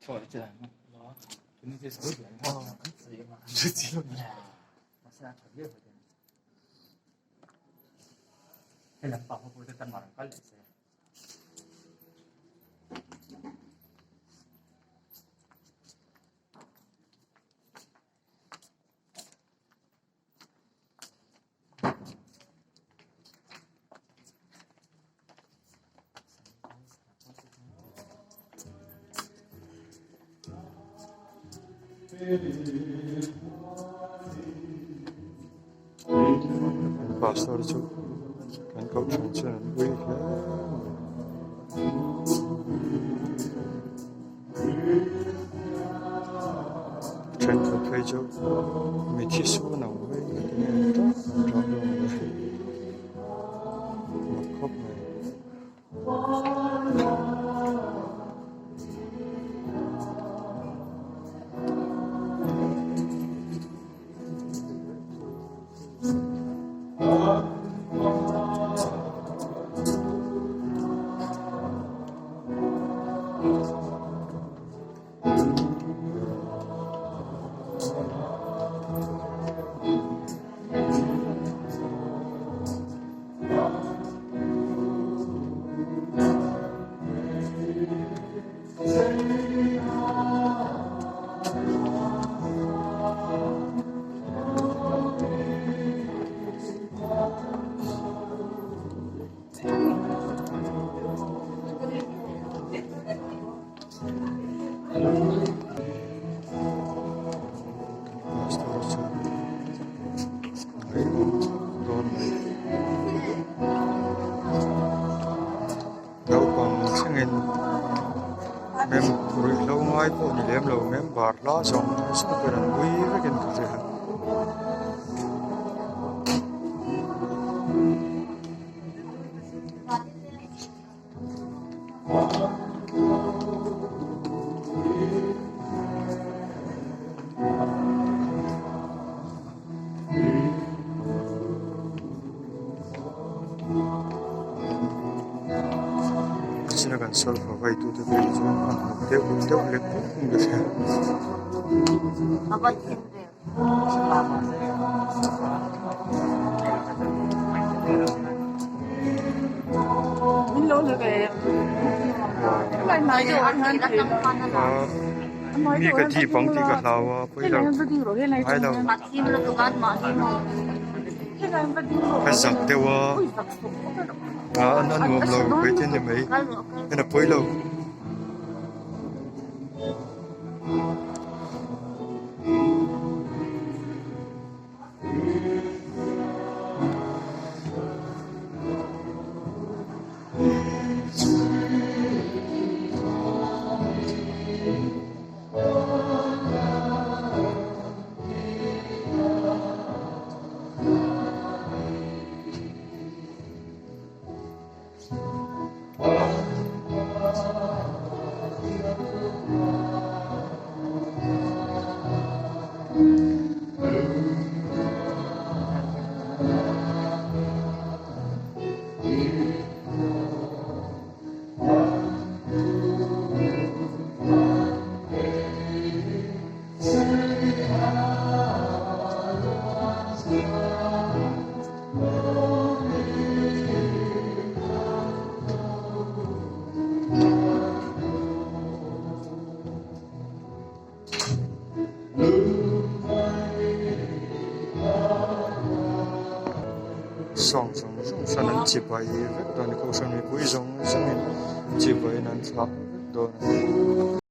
错了，这两个，肯定这手点哦，直接嘛，直接了。我现在考虑回去。cái lần bảo không có tân bảo có lệ xe Pastor chu kan kau chen chen vui hle chen ka phei chu mi thi su na vui ka tin ta ra lo ma khop ne mem rui lo ngai po ni lem lo mem bar la song sa ko ran ui ve ken ka je sina kan sol fa vai tu te pe jo te le ku de se Apa sih? Mình lâu rồi về lại nói cho anh hơn thì mi ka thi pang ti ka hlawa poi lo em vẫn rồi này ai lo Masih belum kan masih mau. em vẫn rồi ka zak te wa an nuam lo pe tin ni mai na poi lo song san an chi pai ve don ko san mi pui zong san mi chi pai nan sa do